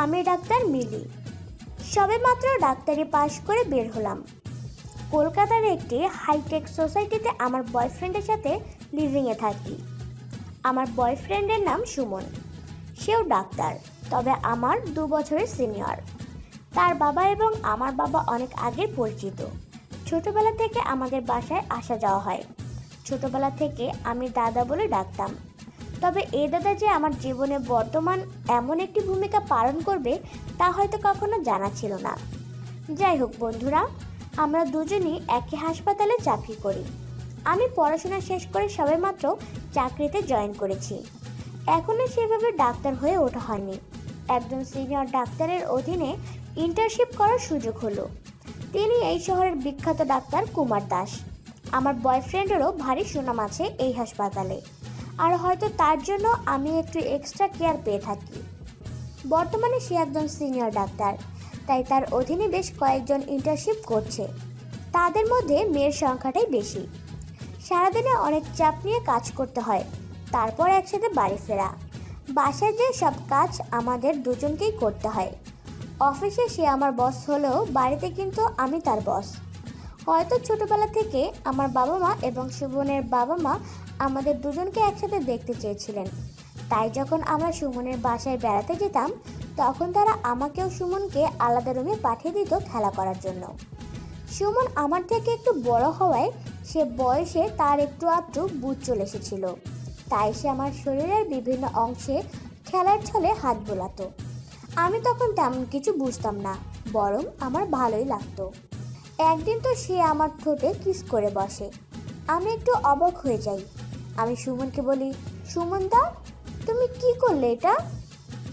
আমি ডাক্তার মিলি। সবেমাত্র ডাক্তারি পাশ করে বের হলাম। কলকাতার একটি হাইটেক সোসাইটিতে আমার বয়ফ্রেন্ডের সাথে লিভিংয়ে থাকি। আমার বয়ফ্রেন্ডের নাম সুমন। সেও ডাক্তার, তবে আমার 2 বছরের সিনিয়র। তার বাবা এবং আমার বাবা অনেক আগের পরিচিত। ছোটবেলা থেকে আমাদের বাসায় আসা যাওয়া হয়। ছোটবেলা থেকে আমি দাদা বলে ডাকতাম। তবে এই দাদা যে আমার জীবনে বর্তমান এমন একটি ভূমিকা পালন করবে তা হয়তো কখনো জানা ছিল না। যাই হোক বন্ধুরা, আমরা দুজনই একই হাসপাতালে চাকরি করি। আমি পড়াশোনা শেষ করে সবেমাত্র চাকরিতে জয়েন করেছি। এখনও সেভাবে ডাক্তার হয়ে ওঠা হয়নি। একজন সিনিয়র ডাক্তারের অধীনে ইন্টার্নশিপ করার সুযোগ হলো। তিনি এই শহরের বিখ্যাত ডাক্তার কুমার দাস। আমার বয়ফ্রেন্ডেরও ভারী সুনাম আছে এই হাসপাতালে, আর হয়তো তার জন্য আমি একটু এক্সট্রা কেয়ার পেয়ে থাকি। বর্তমানে সে একজন সিনিয়র ডাক্তার, তাই তার অধীনে বেশ কয়েকজন ইন্টার্নশিপ করছে। তাদের মধ্যে মেয়ের সংখ্যাটাই বেশি। সারাদিনে অনেক চাপ নিয়ে কাজ করতে হয়, তারপর একসাথে বাড়ি ফেরা। বাসায় যে সব কাজ আমাদের দুজনকেই করতে হয়। অফিসে সে আমার বস হলেও বাড়িতে কিন্তু আমি তার বস। হয়তো ছোটবেলা থেকে আমার বাবা মা এবং সুমনের বাবা মা আমাদের দুজনকে একসাথে দেখতে চেয়েছিলেন। তাই যখন আমরা সুমনের বাসায় বেড়াতে যেতাম, তখন তারা আমাকেও সুমনকে আলাদা রুমে পাঠিয়ে দিত খেলা করার জন্য। সুমন আমার থেকে একটু বড় হওয়ায় সে বয়সে তার একটু আধটু বুঝ চলে এসেছিল। তাই সে আমার শরীরের বিভিন্ন অংশে খেলার ছলে হাত বোলাতো। আমি তখন তেমন কিছু বুঝতাম না, বরং আমার ভালোই লাগতো। একদিন তো সে আমার ঠোঁটে কিস করে বসে। আমি একটু অবাক হয়ে যাই। আমি সুমনকে বলি, সুমন দা, তুমি কি করলে এটা?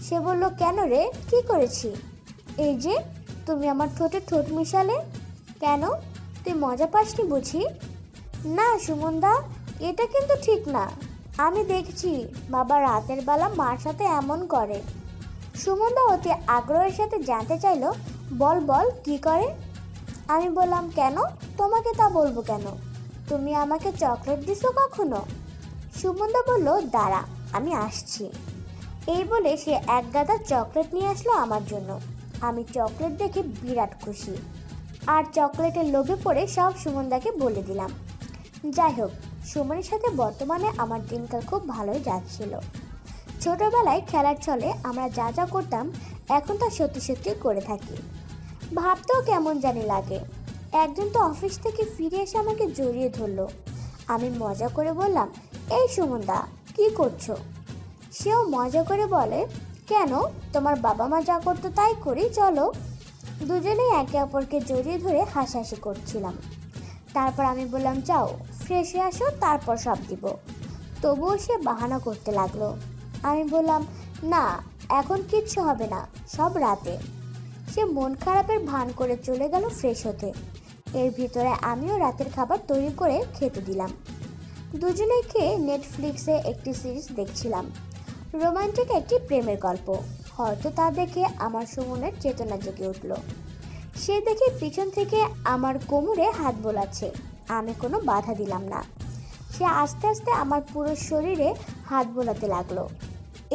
সে বলল, কেন রে, কি করেছি? এই যে তুমি আমার ঠোঁটে ঠোঁট মিশালে। কেন, তুই মজা পাসনি বুঝি? না সুমন দা, এটা কিন্তু ঠিক না। আমি দেখছি বাবা রাতের বেলা মার সাথে এমন করে। সুমন দা অতি আগ্রহের সাথে জানতে চাইলো, বল বল কি করে? আমি বললাম, কেন, তোমাকে তা বলবো কেন? তুমি আমাকে চকলেট দিছো কখনো? সুমনদা বলল, দাঁড়া আমি আসছি। এই বলে সে এক গাদা চকলেট নিয়ে আসলো আমার জন্য। আমি চকলেট দেখে বিরাট খুশি, আর চকলেটের লোভে পড়ে সব সুমনদাকে বলে দিলাম। যাই হোক, সুমনের সাথে বর্তমানে আমার দিনকাল খুব ভালোই যাচ্ছিল। ছোটবেলায় খেলার ছলে আমরা যা যা করতাম এখন তা সত্যি সত্যি করে থাকি। ভাবতেও কেমন জানি লাগে। একদিন তো অফিস থেকে ফিরে এসে আমাকে জড়িয়ে ধরলো। আমি মজা করে বললাম, এই সুমনদা, কি করছো? সেও মজা করে বলে, কেন, তোমার বাবা মা যা করতো তাই করি, চলো। দুজনেই একে অপরকে জড়িয়ে ধরে হাসাহাসি করছিলাম। তারপর আমি বললাম, যাও ফ্রেশ হয়ে আসো, তারপর সব দিব। তবুও সে বাহানা করতে লাগলো। আমি বললাম, না, এখন কিচ্ছু হবে না, সব রাতে। সে মন খারাপের ভান করে চলে গেল ফ্রেশ হতে। এর ভিতরে আমিও রাতের খাবার তৈরি করে খেতে দিলাম। দুজনেই খেয়ে নেটফ্লিক্সে একটি সিরিজ দেখছিলাম। রোমান্টিক একটি প্রেমের গল্প। হয়তো তা দেখে আমার সুমনের চেতনা জেগে উঠল। সে দেখে পিছন থেকে আমার কোমরে হাত বোলাচ্ছে। আমি কোনো বাধা দিলাম না। সে আস্তে আস্তে আমার পুরো শরীরে হাত বোলাতে লাগলো।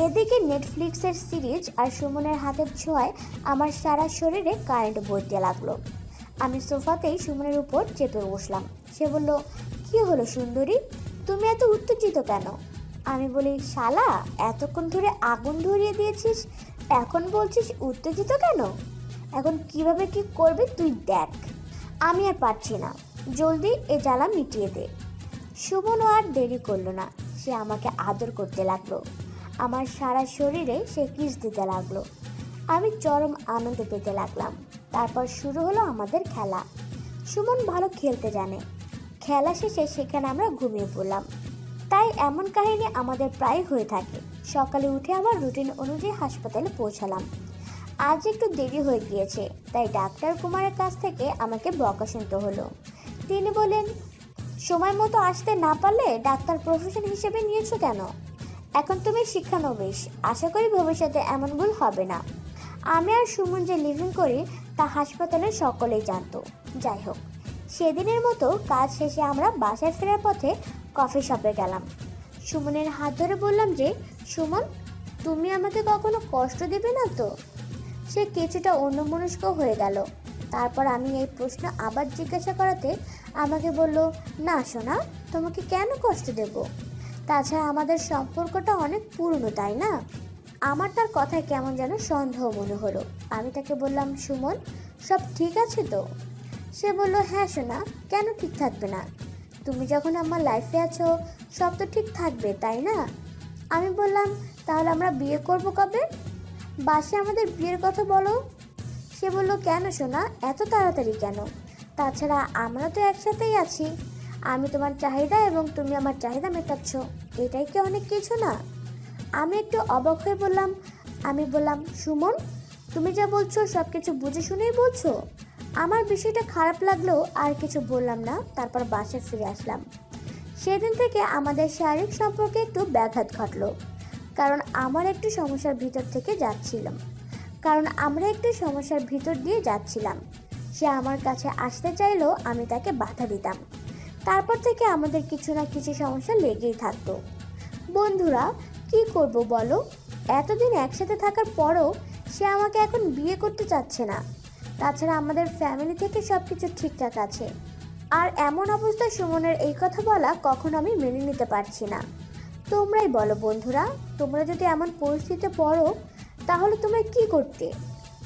এদিকে নেটফ্লিক্সের সিরিজ আর সুমনের হাতের ছোঁয়ায় আমার সারা শরীরে কারেন্ট বইতে লাগলো। আমি সোফাতেই সুমনের উপর চেপে বসলাম। সে বলল, কি হলো সুন্দরী, তুমি এত উত্তেজিত কেন? আমি বলি, শালা, এতক্ষণ ধরে আগুন ধরিয়ে দিয়েছিস, এখন বলছিস উত্তেজিত কেন? এখন কিভাবে কি করবে তুই দেখ। আমি আর পারছি না, জলদি এ জ্বালা মিটিয়ে দে। সুমনও আর দেরি করলো না। সে আমাকে আদর করতে লাগলো। আমার সারা শরীরে সে কিস দিতে লাগলো। আমি চরম আনন্দ পেতে লাগলাম। তারপর শুরু হলো আমাদের খেলা। সুমন ভালো খেলতে জানে। খেলা শেষে সেখানে আমরা ঘুমিয়ে পড়লাম। তাই এমন কাহিনী আমাদের প্রায় হয়ে থাকে। সকালে উঠে আবার রুটিন অনুযায়ী হাসপাতালে পৌঁছালাম। আজ একটু দেরি হয়ে গিয়েছে, তাই ডাক্তার কুমারের কাছ থেকে আমাকে বকা শুনতে হলো। তিনি বলেন, সময় মতো আসতে না পারলে ডাক্তার প্রফেশন হিসেবে নিয়েছো কেন? এখন তুমি শিক্ষানবিশ, আশা করি ভবিষ্যতে এমন ভুল হবে না। আমি আর সুমন যে লিভিং করি তা হাসপাতালের সকলেই জানতো। যাই হোক, সেদিনের মতো কাজ শেষে আমরা বাসায় ফেরার পথে কফি শপে গেলাম। সুমনের হাত ধরে বললাম যে, সুমন, তুমি আমাকে কখনো কষ্ট দেবে না তো? সে কিছুটা অন্যমনস্ক হয়ে গেল। তারপর আমি এই প্রশ্ন আবার জিজ্ঞাসা করাতে আমাকে বলল, না সোনা, তোমাকে কেন কষ্ট দেব? তাছাড়া আমাদের সম্পর্কটা অনেক পুরনো, তাই না? আমার তার কথায় কেমন যেন সন্দেহ মনে হলো। আমি তাকে বললাম, সুমন, সব ঠিক আছে তো? সে বলল, হ্যাঁ সোনা, কেন ঠিক থাকবে না? তুমি যখন আমার লাইফে আছো, সব তো ঠিক থাকবে, তাই না? আমি বললাম, তাহলে আমরা বিয়ে করব কবে? বাসায় আমাদের বিয়ের কথা বলো। সে বলল, কেন সোনা, এত তাড়াতাড়ি কেন? তাছাড়া আমরা তো একসাথেই আছি। আমি তোমার চাহিদা এবং তুমি আমার চাহিদা মেটাচ্ছ, এটাই কি অনেক কিছু না? আমি একটু অবাক হয়ে বললাম, সুমন, তুমি যা বলছো সব কিছু বুঝে শুনেই বলছো? আমার বিষয়টা খারাপ লাগলেও আর কিছু বললাম না। তারপর বাসায় ফিরে আসলাম। সেদিন থেকে আমাদের শারীরিক সম্পর্কে একটু ব্যাঘাত ঘটলো, কারণ আমরা একটু সমস্যার ভিতর দিয়ে যাচ্ছিলাম। সে আমার কাছে আসতে চাইলেও আমি তাকে বাধা দিতাম। তারপর থেকে আমাদের কিছু না কিছু সমস্যা লেগেই থাকতো। বন্ধুরা, কি করব বলো? এতদিন একসাথে থাকার পরও সে আমাকে এখন বিয়ে করতে চাচ্ছে না। তাছাড়া আমাদের ফ্যামিলি থেকে সব কিছু ঠিকঠাক আছে। আর এমন অবস্থায় সুমনের এই কথা বলা কখনো আমি মেনে নিতে পারছি না। তোমরাই বলো বন্ধুরা, তোমরা যদি এমন পরিস্থিতিতে পড়ো তাহলে তোমরা কি করতে?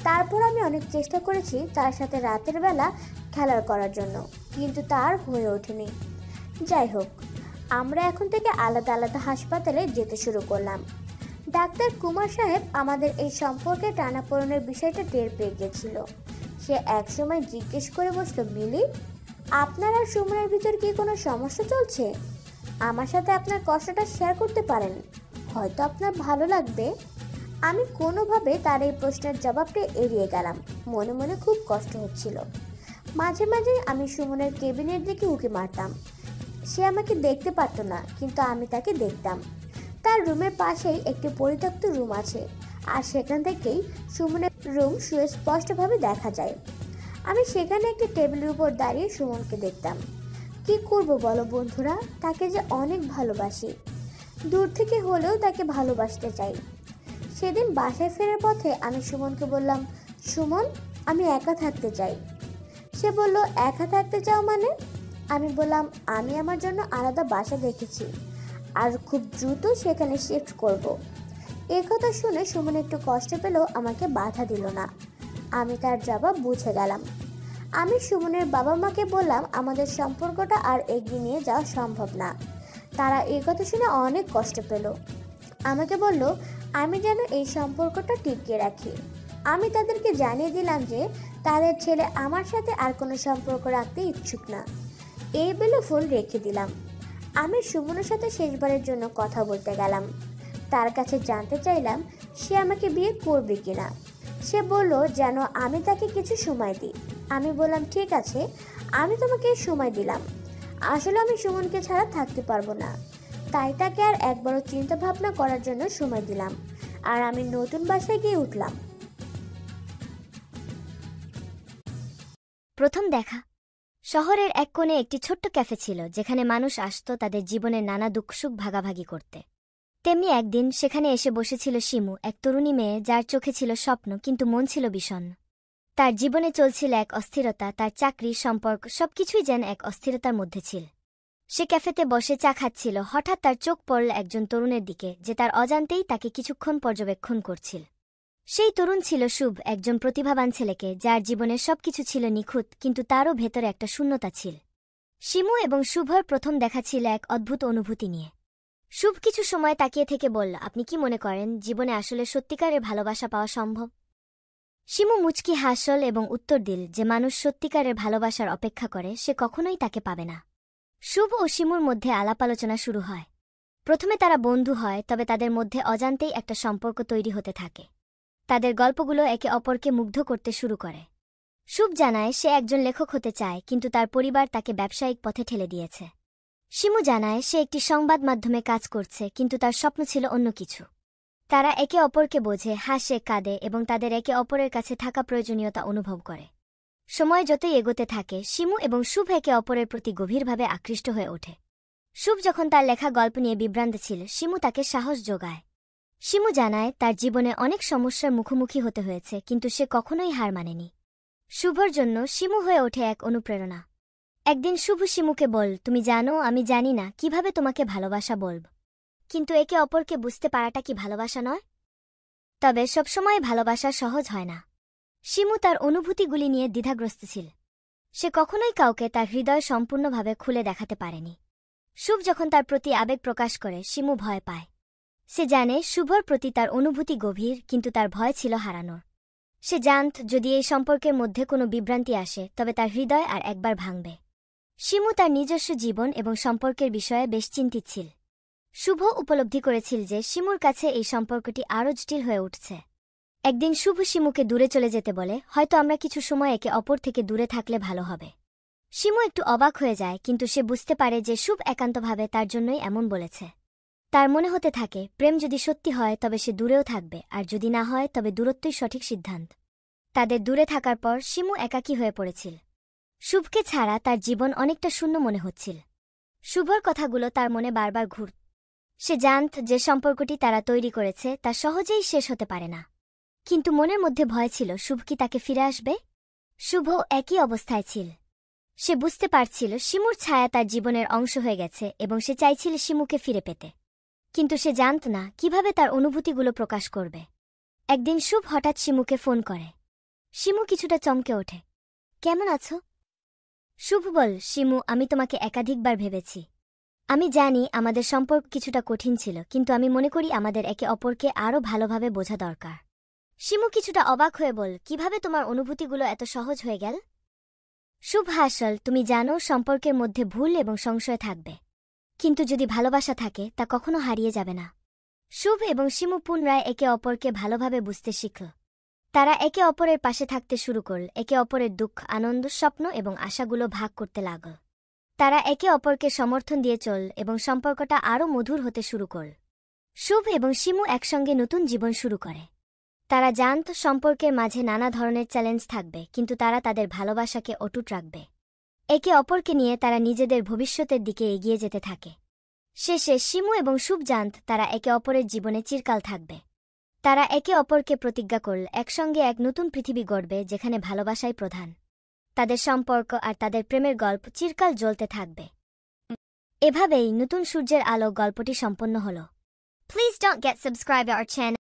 তারপর আমি অনেক চেষ্টা করেছি তার সাথে রাতের বেলা খেলার করার জন্য, কিন্তু তার হয়ে ওঠেনি। যাই হোক, আমরা এখন থেকে আলাদা আলাদা হাসপাতালে যেতে শুরু করলাম। ডাক্তার কুমার সাহেব আমাদের এই সম্পর্কে টানাপোড়েনের বিষয়টা টের পেয়ে গেছিল। সে একসময় জিজ্ঞেস করে বসল, মিলি, আপনার আর সুমনের ভিতর কি কোনো সমস্যা চলছে? আমার সাথে আপনার কষ্টটা শেয়ার করতে পারেন, হয়তো আপনার ভালো লাগবে। আমি কোনোভাবে তার এই প্রশ্নের জবাবটা এড়িয়ে গেলাম। মনে মনে খুব কষ্ট হচ্ছিল। মাঝে মাঝে আমি সুমনের কেবিনের দিকে উঁকি মারতাম। সে আমাকে দেখতে পারতো না, কিন্তু আমি তাকে দেখতাম। তার রুমের পাশেই একটি পরিত্যক্ত রুম আছে, আর সেখান থেকেই সুমনের রুম সুস্পষ্টভাবে দেখা যায়। আমি সেখানে একটি টেবিলের উপর দাঁড়িয়ে সুমনকে দেখতাম। কি করব বলো বন্ধুরা, তাকে যে অনেক ভালোবাসি। দূর থেকে হলেও তাকে ভালোবাসতে চাই। সেদিন বাসায় ফেরার পথে আমি সুমনকে বললাম, সুমন, আমি একা থাকতে চাই। সে বলল, একা থাকতে চাও মানে? আমি বললাম, আমি আমার জন্য আলাদা বাসা দেখেছি, আর খুব দ্রুত সেখানে শিফট করব। এই কথা শুনে সুমন একটু কষ্ট পেলেও আমাকে বাধা দিল না। আমি তার জবাব বুঝে গেলাম। আমি সুমনের বাবা মাকে বললাম আমাদের সম্পর্কটা আর এগিয়ে নিয়ে যাওয়া সম্ভব না। তারা এই কথা শুনে অনেক কষ্ট পেল। আমাকে বলল আমি যেন এই সম্পর্কটা টিকিয়ে রাখি। আমি তাদেরকে জানিয়ে দিলাম যে তাদের ছেলে আমার সাথে আর কোনো সম্পর্ক রাখতে ইচ্ছুক না। এই বলে ফোন রেখে দিলাম। আমি সুমনের সাথে শেষবারের জন্য কথা বলতে গেলাম। তার কাছে জানতে চাইলাম সে আমাকে বিয়ে করবে কিনা। সে বলল যেন আমি তাকে কিছু সময় দিই। আমি বললাম, ঠিক আছে, আমি তোমাকে সময় দিলাম। আসলে আমি সুমনকে ছাড়া থাকতে পারবো না, তাই তাকে আর একবারও চিন্তা ভাবনা করার জন্য সময় দিলাম। আর আমি নতুন বাসায় গিয়ে উঠলাম। প্রথম দেখা। শহরের এক কোণে একটি ছোট্ট ক্যাফে ছিল, যেখানে মানুষ আসত তাদের জীবনের নানা দুঃখ সুখ ভাগাভাগি করতে। তেমনি একদিন সেখানে এসে বসেছিল শিমু, এক তরুণী মেয়ে যার চোখে ছিল স্বপ্ন কিন্তু মন ছিল বিষণ্ণ। তার জীবনে চলছিল এক অস্থিরতা, তার চাকরি, সম্পর্ক সবকিছুই যেন এক অস্থিরতার মধ্যে ছিল। সে ক্যাফেতে বসে চা খাচ্ছিল। হঠাৎ তার চোখ পড়ল একজন তরুণের দিকে, যে তার অজান্তেই তাকে কিছুক্ষণ পর্যবেক্ষণ করছিল। সেই তরুণ ছিল শুভ, একজন প্রতিভাবান ছেলেকে যার জীবনের সবকিছু ছিল নিখুঁত, কিন্তু তারও ভেতরে একটা শূন্যতা ছিল। শিমু এবং শুভর প্রথম দেখা ছিল এক অদ্ভুত অনুভূতি নিয়ে। শুভ কিছু সময় তাকিয়ে থেকে বলল, আপনি কি মনে করেন জীবনে আসলে সত্যিকারের ভালোবাসা পাওয়া সম্ভব? শিমু মুচকি হাসল এবং উত্তর দিল যে মানুষ সত্যিকারের ভালোবাসার অপেক্ষা করে সে কখনোই তাকে পাবে না। শুভ ও শিমুর মধ্যে আলাপ আলোচনা শুরু হয়। প্রথমে তারা বন্ধু হয়, তবে তাদের মধ্যে অজান্তেই একটা সম্পর্ক তৈরি হতে থাকে। তাদের গল্পগুলো একে অপরকে মুগ্ধ করতে শুরু করে। শুভ জানায় সে একজন লেখক হতে চায়, কিন্তু তার পরিবার তাকে ব্যবসায়িক পথে ঠেলে দিয়েছে। শিমু জানায় সে একটি সংবাদ মাধ্যমে কাজ করছে, কিন্তু তার স্বপ্ন ছিল অন্য কিছু। তারা একে অপরকে বোঝে, হাসে, কাঁদে এবং তাদের একে অপরের কাছে থাকা প্রয়োজনীয়তা অনুভব করে। সময় যতই এগোতে থাকে, শিমু এবং শুভ একে অপরের প্রতি গভীরভাবে আকৃষ্ট হয়ে ওঠে। শুভ যখন তার লেখা গল্প নিয়ে বিভ্রান্ত ছিল, শিমু তাকে সাহস যোগায়। শিমু জানায় তার জীবনে অনেক সমস্যার মুখোমুখি হতে হয়েছে, কিন্তু সে কখনোই হার মানেনি। শুভর জন্য শিমু হয়ে ওঠে এক অনুপ্রেরণা। একদিন শুভ শিমুকে বল, তুমি জানো, আমি জানি না কিভাবে তোমাকে ভালোবাসা বলব, কিন্তু একে অপরকে বুঝতে পারাটা কি ভালোবাসা নয়? তবে সবসময় ভালোবাসা সহজ হয় না। শিমু তার অনুভূতিগুলি নিয়ে দ্বিধাগ্রস্ত ছিল। সে কখনোই কাউকে তার হৃদয় সম্পূর্ণভাবে খুলে দেখাতে পারেনি। শুভ যখন তার প্রতি আবেগ প্রকাশ করে, শিমু ভয় পায়। সে জানে শুভর প্রতি তার অনুভূতি গভীর, কিন্তু তার ভয় ছিল হারানোর। সে জানত যদি এই সম্পর্কের মধ্যে কোনো বিভ্রান্তি আসে তবে তার হৃদয় আর একবার ভাঙবে। শিমু তার নিজস্ব জীবন এবং সম্পর্কের বিষয়ে বেশ চিন্তিত ছিল। শুভ উপলব্ধি করেছিল যে শিমুর কাছে এই সম্পর্কটি আরও জটিল হয়ে উঠছে। একদিন শুভ শিমুকে দূরে চলে যেতে বলে, হয়তো আমরা কিছু সময় একে অপর থেকে দূরে থাকলে ভালো হবে। শিমু একটু অবাক হয়ে যায়, কিন্তু সে বুঝতে পারে যে শুভ একান্তভাবে তার জন্যই এমন বলেছে। তার মনে হতে থাকে, প্রেম যদি সত্যি হয় তবে সে দূরেও থাকবে, আর যদি না হয় তবে দূরত্বই সঠিক সিদ্ধান্ত। তাদের দূরে থাকার পর শিমু একাকী হয়ে পড়েছিল। শুভকে ছাড়া তার জীবন অনেকটা শূন্য মনে হচ্ছিল। শুভর কথাগুলো তার মনে বারবার ঘুরত। সে জানত যে সম্পর্কটি তারা তৈরি করেছে তা সহজেই শেষ হতে পারে না, কিন্তু মনের মধ্যে ভয় ছিল শুভ কি তাকে ফিরে আসবে। শুভ একই অবস্থায় ছিল। সে বুঝতে পারছিল শিমুর ছায়া তার জীবনের অংশ হয়ে গেছে এবং সে চাইছিল শিমুকে ফিরে পেতে, কিন্তু সে জানত না কিভাবে তার অনুভূতিগুলো প্রকাশ করবে। একদিন শুভ হঠাৎ শিমুকে ফোন করে। শিমু কিছুটা চমকে ওঠে। কেমন আছো? শুভ বল, শিমু, আমি তোমাকে একাধিকবার ভেবেছি। আমি জানি আমাদের সম্পর্ক কিছুটা কঠিন ছিল, কিন্তু আমি মনে করি আমাদের একে অপরকে আরও ভালোভাবে বোঝা দরকার। শিমু কিছুটা অবাক হয়ে বল, কিভাবে তোমার অনুভূতিগুলো এত সহজ হয়ে গেল? শুভ হাসল, তুমি জানো সম্পর্কের মধ্যে ভুল এবং সংশয় থাকবে, কিন্তু যদি ভালোবাসা থাকে তা কখনো হারিয়ে যাবে না। শুভ এবং শিমু পুনরায় একে অপরকে ভালোভাবে বুঝতে শিখল। তারা একে অপরের পাশে থাকতে শুরু করল, একে অপরের দুঃখ, আনন্দ, স্বপ্ন এবং আশাগুলো ভাগ করতে লাগল। তারা একে অপরকে সমর্থন দিয়ে চল এবং সম্পর্কটা আরও মধুর হতে শুরু করল। শুভ এবং শিমু একসঙ্গে নতুন জীবন শুরু করে। তারা জানত সম্পর্কের মাঝে নানা ধরনের চ্যালেঞ্জ থাকবে, কিন্তু তারা তাদের ভালোবাসাকে অটুট রাখবে। একে অপরকে নিয়ে তারা নিজেদের ভবিষ্যতের দিকে এগিয়ে যেতে থাকে। শেষে শিমু এবং শুভ জানত তারা একে অপরের জীবনে চিরকাল থাকবে। তারা একে অপরকে প্রতিজ্ঞা করল একসঙ্গে এক নতুন পৃথিবী গড়বে যেখানে ভালোবাসাই প্রধান। তাদের সম্পর্ক আর তাদের প্রেমের গল্প চিরকাল জ্বলতে থাকবে। এভাবেই নতুন সূর্যের আলো গল্পটি সম্পন্ন হল। Please don't get subscribe our channel.